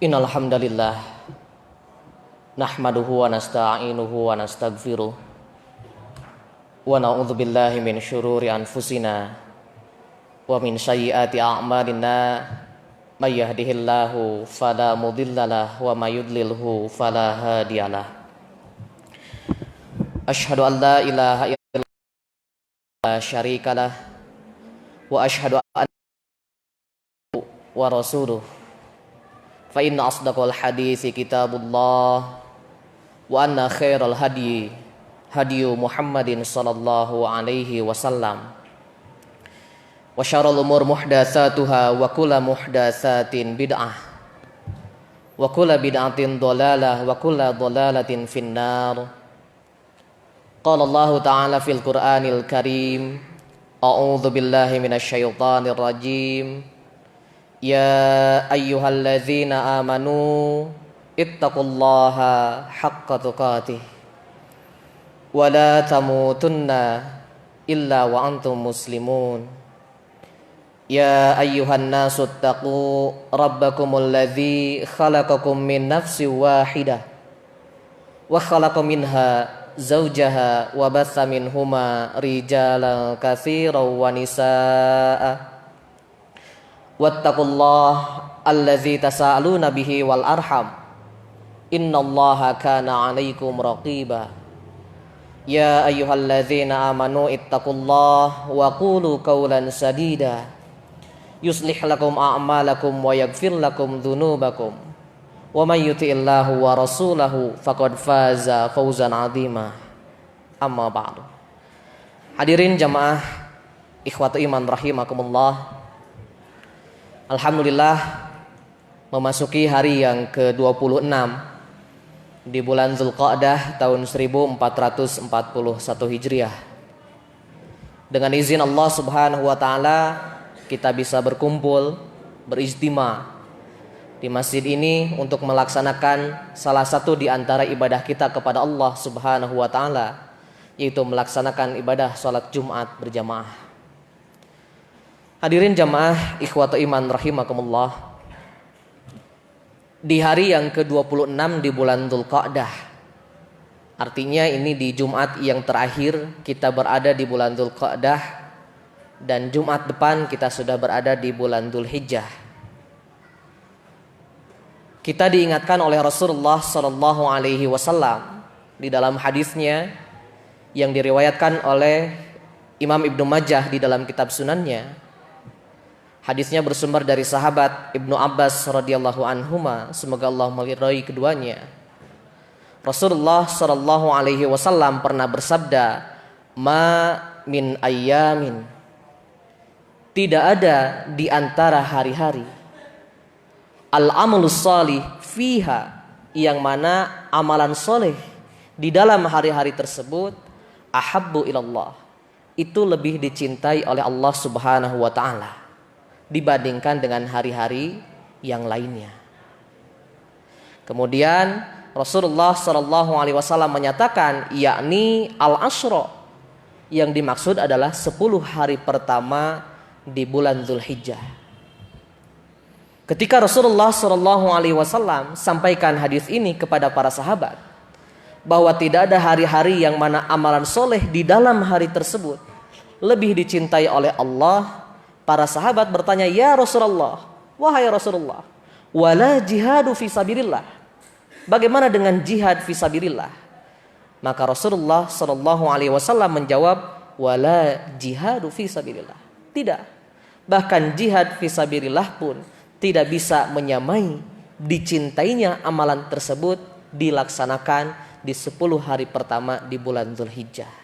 Innal hamdalillah nahmaduhu wa nasta'inuhu wa nastaghfiruh wa na'udzu billahi min syururi anfusina wa min sayyiati a'malina may yahdihillahu fala mudhillalah wa may yudlilhu fala hadiyalah. Asyhadu an la ilaha illallah la syarikalah wa asyhadu anna wa rasuluh. Fa inna asdaqal haditsi kitabullah wa anna khairal hadi Muhammadin sallallahu alaihi wasallam wa syarrul umur muhdatsatuha wa kullu muhdatsatin bid'ah wa kullu bid'atin dhalalah wa kullu dhalalatin finnar. Qala Allah ta'ala fil Qur'anil Karim, a'udzu billahi minasyaitonir rajim. Ya ayyuhalladzina amanu ittaqullaha haqqa tuqatih wa la tamutunna illa wa antum muslimun. Ya ayyuhan nasu ittaqu rabbakumul ladzi khalaqakum min nafsin wahidah wa khalaqa minha zawjaha wa batha minhuma rijalan katsiran wa nisaa'a. Wattaqullaha allazi tasaaluna bihi wal arham innallaha kana 'alaikum raqiba. Ya ayyuhalladzina amanu ittaqullaha wa qulu qawlan sadida yuslih lakum a'malakum wa yaghfir lakum dzunubakum wa may yuti'illahu wa rasulahu faqad faza fawzan 'azima. Amma ba'du. Hadirin jamaah ikhwatu iman rahimakumullah. Alhamdulillah memasuki hari yang ke-26 di bulan Dzulqa'dah tahun 1441 Hijriah. Dengan izin Allah Subhanahu wa taala kita bisa berkumpul, berijtima di masjid ini untuk melaksanakan salah satu di antara ibadah kita kepada Allah Subhanahu wa taala, yaitu melaksanakan ibadah salat Jumat berjamaah. Hadirin jamaah ikhwatu iman rahimakumullah. Di hari yang ke-26 di bulan Dzulqa'dah, artinya ini di Jumat yang terakhir kita berada di bulan Dzulqa'dah, dan Jumat depan kita sudah berada di bulan Dzulhijjah. Kita diingatkan oleh Rasulullah sallallahu alaihi wasallam di dalam hadisnya yang diriwayatkan oleh Imam Ibnu Majah di dalam kitab sunannya. Hadisnya bersumber dari sahabat Ibnu Abbas radhiyallahu anhuma, semoga Allah meridhai keduanya. Rasulullah sallallahu alaihi wasallam pernah bersabda, "Ma min ayyamin." Tidak ada di antara hari-hari al-amalus salih fiha, yang mana amalan soleh di dalam hari-hari tersebut ahabbu ilallah, itu lebih dicintai oleh Allah Subhanahu wa taala dibandingkan dengan hari-hari yang lainnya. Kemudian Rasulullah sallallahu alaihi wasallam menyatakan, yakni al-asyra, yang dimaksud adalah 10 hari pertama di bulan Dzulhijjah. Ketika Rasulullah sallallahu alaihi wasallam sampaikan hadis ini kepada para sahabat, bahwa tidak ada hari-hari yang mana amalan soleh di dalam hari tersebut lebih dicintai oleh Allah, para sahabat bertanya, "Ya Rasulullah, wahai Rasulullah, wala jihadu fi sabilillah, bagaimana dengan jihad fi sabilillah?" Maka Rasulullah sallallahu alaihi wasallam menjawab, "Wala jihadu fi sabilillah." Tidak. Bahkan jihad fi sabilillah pun tidak bisa menyamai dicintainya amalan tersebut dilaksanakan di 10 hari pertama di bulan Dzulhijjah.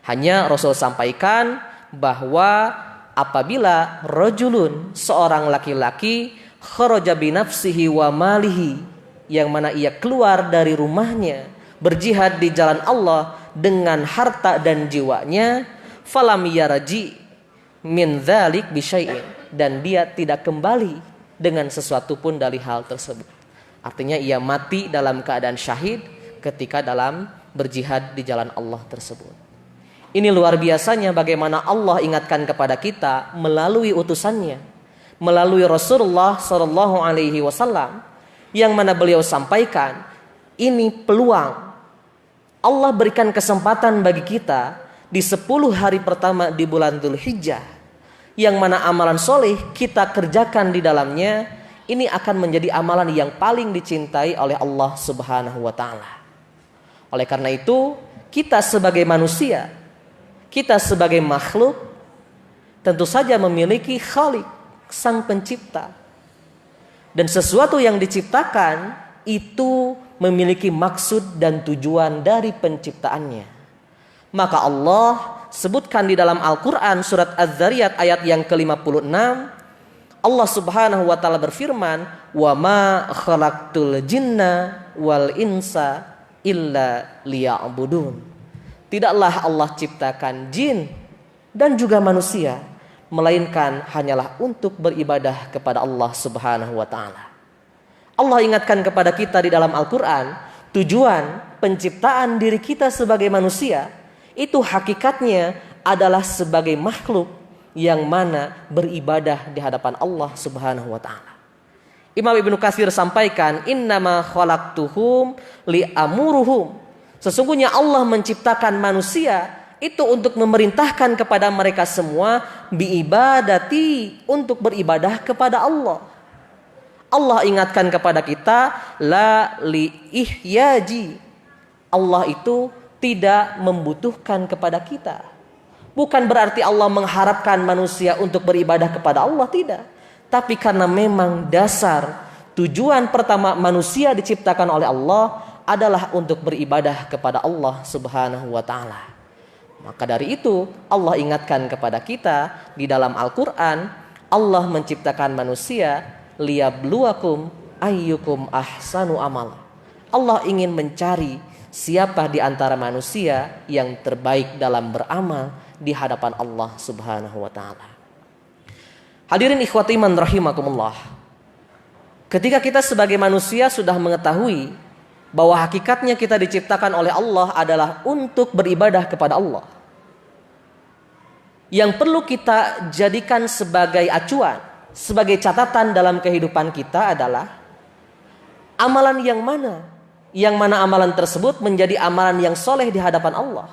Hanya Rasul sampaikan bahwa apabila rajulun, seorang laki-laki, kharaja binafsihi wa malihi, yang mana ia keluar dari rumahnya berjihad di jalan Allah dengan harta dan jiwanya, falam yarji min dzalik bi syai'in, dan dia tidak kembali dengan sesuatu pun dari hal tersebut. Artinya ia mati dalam keadaan syahid ketika dalam berjihad di jalan Allah tersebut. Ini luar biasanya bagaimana Allah ingatkan kepada kita melalui utusannya, melalui Rasulullah sallallahu alaihi wasallam, yang mana beliau sampaikan, ini peluang. Allah berikan kesempatan bagi kita di 10 hari pertama di bulan Dzulhijjah, yang mana amalan soleh kita kerjakan di dalamnya, ini akan menjadi amalan yang paling dicintai oleh Allah Subhanahu wa Ta'ala. Oleh karena itu, kita sebagai manusia, kita sebagai makhluk, tentu saja memiliki Khalik, Sang Pencipta. Dan sesuatu yang diciptakan itu memiliki maksud dan tujuan dari penciptaannya. Maka Allah sebutkan di dalam Al-Quran surat Az-Zariyat ayat yang ke-56, Allah Subhanahu wa Ta'ala berfirman, "Wa ma khalaqtul jinna wal insa illa liya'budun." Tidaklah Allah ciptakan jin dan juga manusia, melainkan hanyalah untuk beribadah kepada Allah Subhanahu wa Ta'ala. Allah ingatkan kepada kita di dalam Al-Quran, tujuan penciptaan diri kita sebagai manusia itu hakikatnya adalah sebagai makhluk yang mana beribadah di hadapan Allah Subhanahu wa Ta'ala. Imam Ibnu Katsir sampaikan, innama khalaqtuhum li'amuruhum. Sesungguhnya Allah menciptakan manusia itu untuk memerintahkan kepada mereka semua biibadati, untuk beribadah kepada Allah. Allah ingatkan kepada kita, la li ihyaji. Allah itu tidak membutuhkan kepada kita. Bukan berarti Allah mengharapkan manusia untuk beribadah kepada Allah, tidak. Tapi karena memang dasar tujuan pertama manusia diciptakan oleh Allah adalah untuk beribadah kepada Allah Subhanahu wa Ta'ala. Maka dari itu Allah ingatkan kepada kita di dalam Al-Quran, Allah menciptakan manusia liyabluwakum ayyukum ahsanu amal. Allah ingin mencari siapa di antara manusia yang terbaik dalam beramal di hadapan Allah Subhanahu wa Ta'ala. Hadirin ikhwati iman rahimakumullah. Ketika kita sebagai manusia sudah mengetahui bahwa hakikatnya kita diciptakan oleh Allah adalah untuk beribadah kepada Allah, yang perlu kita jadikan sebagai acuan, sebagai catatan dalam kehidupan kita adalah amalan yang mana? Yang mana amalan tersebut menjadi amalan yang soleh di hadapan Allah.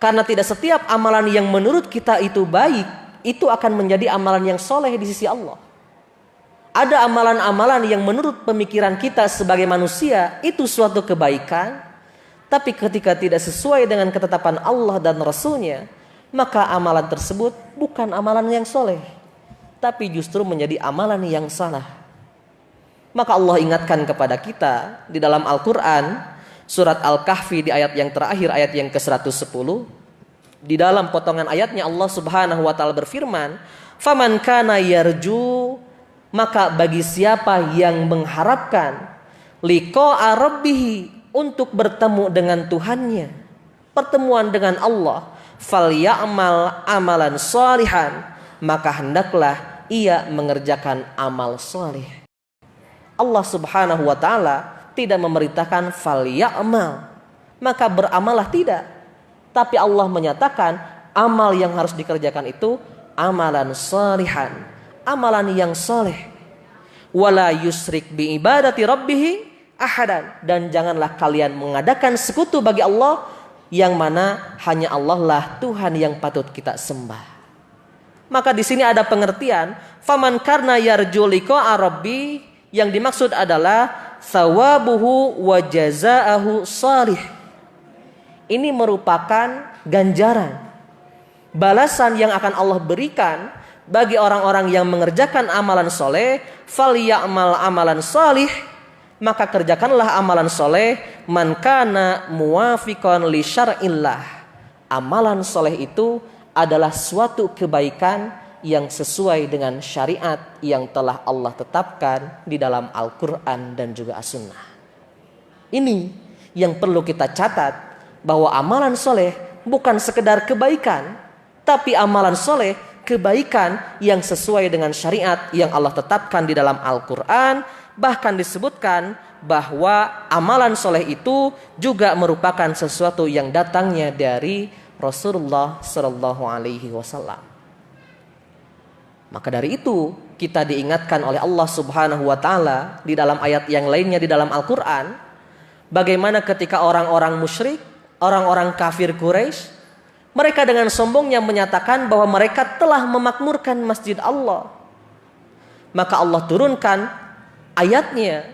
Karena tidak setiap amalan yang menurut kita itu baik, itu akan menjadi amalan yang soleh di sisi Allah. Ada amalan-amalan yang menurut pemikiran kita sebagai manusia itu suatu kebaikan, tapi ketika tidak sesuai dengan ketetapan Allah dan Rasulnya, maka amalan tersebut bukan amalan yang soleh, tapi justru menjadi amalan yang salah. Maka Allah ingatkan kepada kita di dalam Al-Quran, surat Al-Kahfi di ayat yang terakhir, ayat yang ke-110. Di dalam potongan ayatnya Allah Subhanahu wa Ta'ala berfirman, "Faman kana yarju," maka bagi siapa yang mengharapkan liqa'a rabbih, untuk bertemu dengan Tuhannya, pertemuan dengan Allah, "Falyamal amalan shalihan," maka hendaklah ia mengerjakan amal saleh. Allah Subhanahu wa Ta'ala tidak memerintahkan falyamal, maka beramallah, tidak. Tapi Allah menyatakan amal yang harus dikerjakan itu amalan shalihan, amalan yang saleh. Wala yusrik bi ibadati rabbih ahadan, dan janganlah kalian mengadakan sekutu bagi Allah, yang mana hanya Allah lah Tuhan yang patut kita sembah. Maka di sini ada pengertian faman karna yarju liqa'a rabbi, yang dimaksud adalah sawabuhu wa jazaahu shalih. Ini merupakan ganjaran, balasan yang akan Allah berikan bagi orang-orang yang mengerjakan amalan soleh. Falyamal amalan shalih, maka kerjakanlah amalan soleh. Man kana muwafiqan li syar'illah, amalan soleh itu adalah suatu kebaikan yang sesuai dengan syariat yang telah Allah tetapkan di dalam Al-Quran dan juga As-Sunnah. Ini yang perlu kita catat, bahwa amalan soleh bukan sekedar kebaikan, tapi amalan soleh kebaikan yang sesuai dengan syariat yang Allah tetapkan di dalam Al-Quran. Bahkan disebutkan bahwa amalan soleh itu juga merupakan sesuatu yang datangnya dari Rasulullah Sallallahu Alaihi Wasallam. Maka dari itu kita diingatkan oleh Allah Subhanahu wa taala di dalam ayat yang lainnya di dalam Al-Qur'an, bagaimana ketika orang-orang musyrik, orang-orang kafir Quraisy, mereka dengan sombongnya menyatakan bahwa mereka telah memakmurkan masjid Allah. Maka Allah turunkan ayatnya,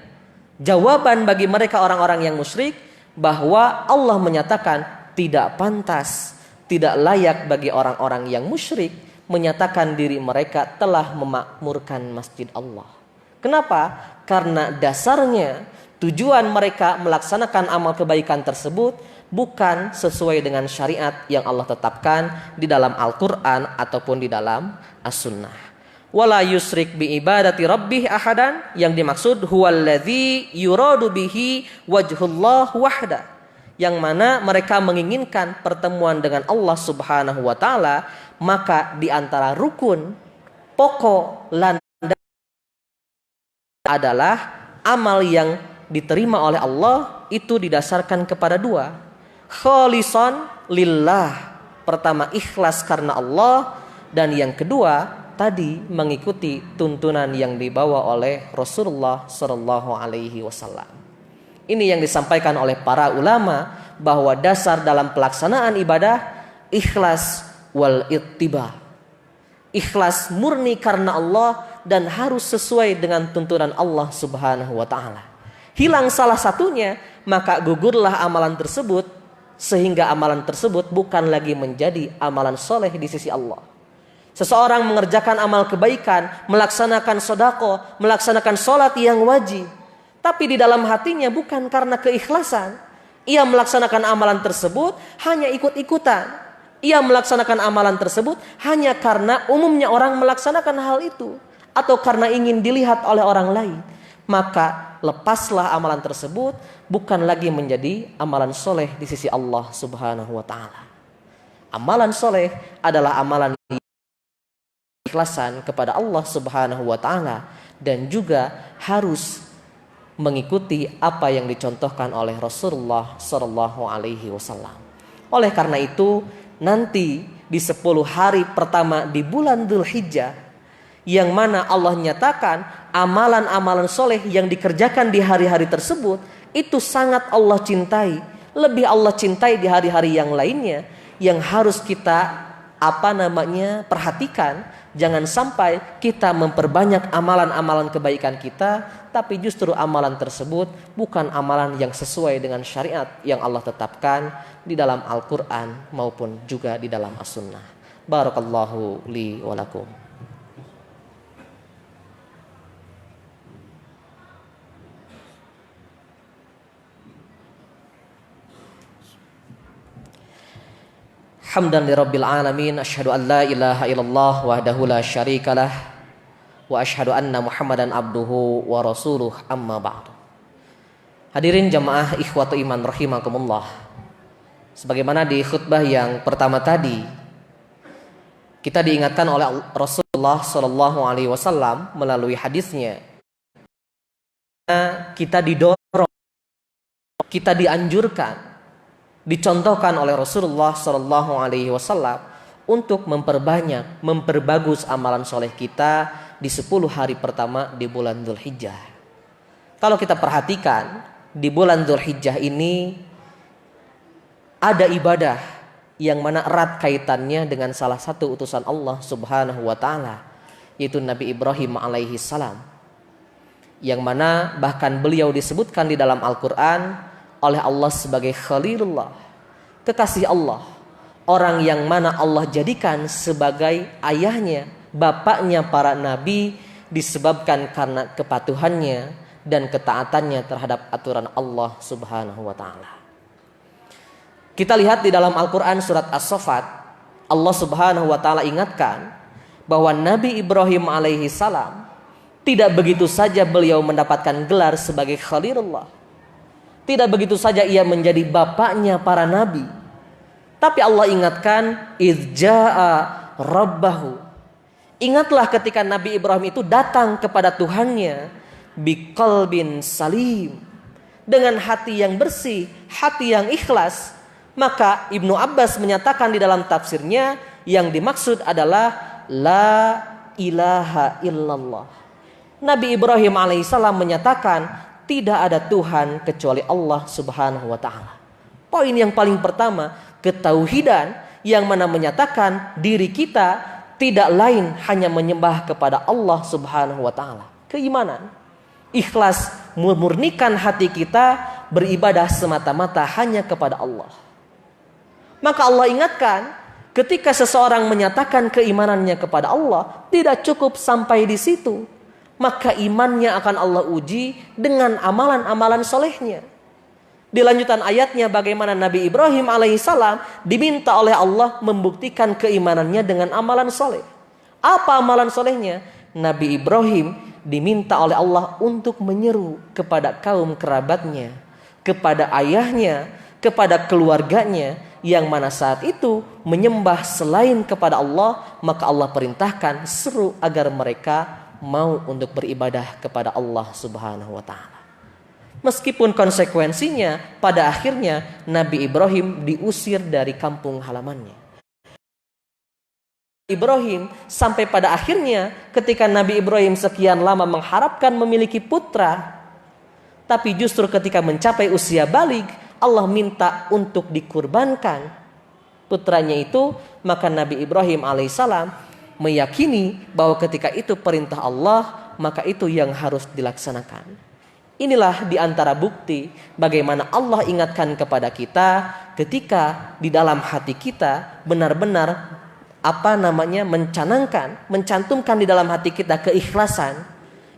jawaban bagi mereka orang-orang yang musyrik, bahwa Allah menyatakan tidak pantas, tidak layak bagi orang-orang yang musyrik menyatakan diri mereka telah memakmurkan masjid Allah. Kenapa? Karena dasarnya tujuan mereka melaksanakan amal kebaikan tersebut bukan sesuai dengan syariat yang Allah tetapkan di dalam Al-Quran ataupun di dalam As-Sunnah. Wala yusrik bi ibadati rabbih ahadan, yang dimaksud huwallazi yuradu bihi wajhullah wahda, yang mana mereka menginginkan pertemuan dengan Allah Subhanahu wa taala, maka di antara rukun pokok landasan adalah amal yang diterima oleh Allah itu didasarkan kepada dua. Khalisan lillah, pertama ikhlas karena Allah, dan yang kedua tadi mengikuti tuntunan yang dibawa oleh Rasulullah Shallallahu Alaihi Wasallam. Ini yang disampaikan oleh para ulama bahwa dasar dalam pelaksanaan ibadah ikhlas wal ittiba, ikhlas murni karena Allah dan harus sesuai dengan tuntunan Allah Subhanahu Wa Taala. Hilang salah satunya maka gugurlah amalan tersebut, sehingga amalan tersebut bukan lagi menjadi amalan soleh di sisi Allah. Seseorang mengerjakan amal kebaikan, melaksanakan sedekah, melaksanakan sholat yang wajib, tapi di dalam hatinya bukan karena keikhlasan. Ia melaksanakan amalan tersebut hanya ikut-ikutan. Ia melaksanakan amalan tersebut hanya karena umumnya orang melaksanakan hal itu, atau karena ingin dilihat oleh orang lain. Maka lepaslah amalan tersebut, bukan lagi menjadi amalan soleh di sisi Allah Subhanahu wa Ta'ala. Amalan soleh adalah amalan ikhlasan kepada Allah Subhanahu wa Ta'ala, dan juga harus mengikuti apa yang dicontohkan oleh Rasulullah Sallallahu Alaihi Wasallam. Oleh karena itu, nanti di 10 hari pertama di bulan Dzulhijjah, yang mana Allah nyatakan amalan-amalan soleh yang dikerjakan di hari-hari tersebut itu sangat Allah cintai, lebih Allah cintai di hari-hari yang lainnya, yang harus kita perhatikan. Jangan sampai kita memperbanyak amalan-amalan kebaikan kita, tapi justru amalan tersebut bukan amalan yang sesuai dengan syariat yang Allah tetapkan di dalam Al-Quran maupun juga di dalam As-Sunnah. Barakallahu li wa lakum. Hamdan li rabbil alamin, asyhadu an la ilaha illallah wahdahu la syarikalah, wa asyhadu anna Muhammadan abduhu wa rasuluh, amma ba'du. Hadirin jamaah ikhwatu iman rahimakumullah. Sebagaimana di khutbah yang pertama tadi, kita diingatkan oleh Rasulullah Shallallahu Alaihi Wasallam melalui hadisnya, kita didorong, kita dianjurkan, dicontohkan oleh Rasulullah Shallallahu Alaihi Wasallam untuk memperbagus amalan soleh kita di 10 hari pertama di bulan Dzulhijjah. Kalau kita perhatikan di bulan Dzulhijjah ini ada ibadah yang mana erat kaitannya dengan salah satu utusan Allah Subhanahu Wa Taala, yaitu Nabi Ibrahim alaihi salam, yang mana bahkan beliau disebutkan di dalam Al-Quran oleh Allah sebagai Khalilullah, kekasih Allah, orang yang mana Allah jadikan sebagai ayahnya, bapaknya para nabi, disebabkan karena kepatuhannya dan ketaatannya terhadap aturan Allah Subhanahu wa Ta'ala. Kita lihat di dalam Al-Quran surat As-Saffat, Allah Subhanahu wa Ta'ala ingatkan bahwa Nabi Ibrahim alaihi salam tidak begitu saja beliau mendapatkan gelar sebagai Khalilullah, tidak begitu saja ia menjadi bapaknya para nabi, tapi Allah ingatkan izja'a rabbahu. Ingatlah ketika Nabi Ibrahim itu datang kepada Tuhannya biqalbin salim, dengan hati yang bersih, hati yang ikhlas. Maka Ibnu Abbas menyatakan di dalam tafsirnya, yang dimaksud adalah la ilaha illallah. Nabi Ibrahim alaihissalam menyatakan tidak ada Tuhan kecuali Allah subhanahu wa ta'ala. Poin yang paling pertama, ketauhidan yang mana menyatakan diri kita tidak lain hanya menyembah kepada Allah subhanahu wa ta'ala. Keimanan, ikhlas memurnikan hati kita beribadah semata-mata hanya kepada Allah. Maka Allah ingatkan, ketika seseorang menyatakan keimanannya kepada Allah, tidak cukup sampai di situ. Maka imannya akan Allah uji dengan amalan-amalan solehnya. Di lanjutan ayatnya bagaimana Nabi Ibrahim alaihissalam diminta oleh Allah membuktikan keimanannya dengan amalan soleh. Apa amalan solehnya? Nabi Ibrahim diminta oleh Allah untuk menyeru kepada kaum kerabatnya, kepada ayahnya, kepada keluarganya, yang mana saat itu menyembah selain kepada Allah. Maka Allah perintahkan seru agar mereka mau untuk beribadah kepada Allah subhanahu wa ta'ala. Meskipun konsekuensinya pada akhirnya Nabi Ibrahim diusir dari kampung halamannya. Ibrahim sampai pada akhirnya ketika Nabi Ibrahim sekian lama mengharapkan memiliki putra, tapi justru ketika mencapai usia baligh Allah minta untuk dikurbankan putranya itu. Maka Nabi Ibrahim alaihissalam meyakini bahwa ketika itu perintah Allah, maka itu yang harus dilaksanakan. Inilah diantara bukti bagaimana Allah ingatkan kepada kita ketika di dalam hati kita benar-benar mencantumkan di dalam hati kita keikhlasan.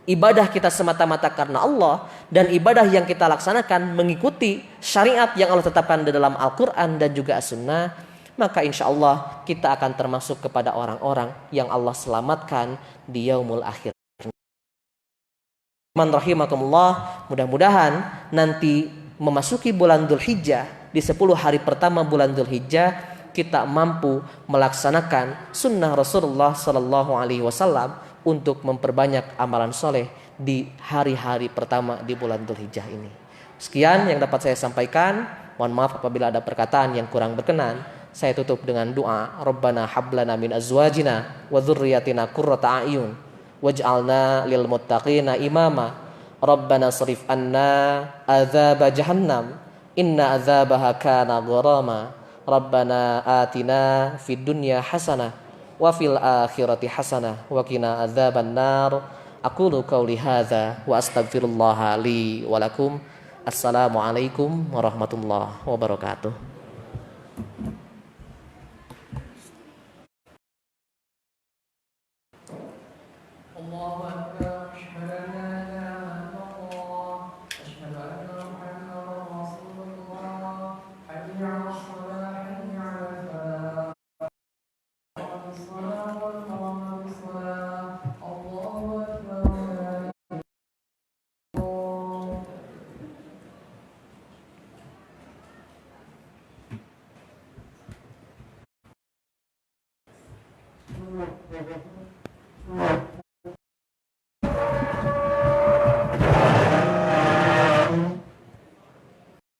Ibadah kita semata-mata karena Allah, dan ibadah yang kita laksanakan mengikuti syariat yang Allah tetapkan di dalam Al-Quran dan juga As-Sunnah. Maka insya Allah kita akan termasuk kepada orang-orang yang Allah selamatkan di yaumul akhir. Rahimakumullah, mudah-mudahan nanti memasuki bulan Dzulhijjah, di 10 hari pertama bulan Dzulhijjah kita mampu melaksanakan sunnah Rasulullah Sallallahu Alaihi Wasallam untuk memperbanyak amalan soleh di hari-hari pertama di bulan Dzulhijjah ini. Sekian yang dapat saya sampaikan. Mohon maaf apabila ada perkataan yang kurang berkenan. Saya tutup dengan doa, Rabbana hablana min azwajina wa dzurriyyatina qurrata a'yun waj'alna lil muttaqina imama. Rabbana srif anna adzab jahannam inna adzabaha kana gharama. Rabbana atina fid dunya hasanah wa fil akhirati hasanah wa qina adzaban nar. Aqulu qauli hadza wa astaghfirullah li wa lakum. Assalamualaikum warahmatullahi wabarakatuh.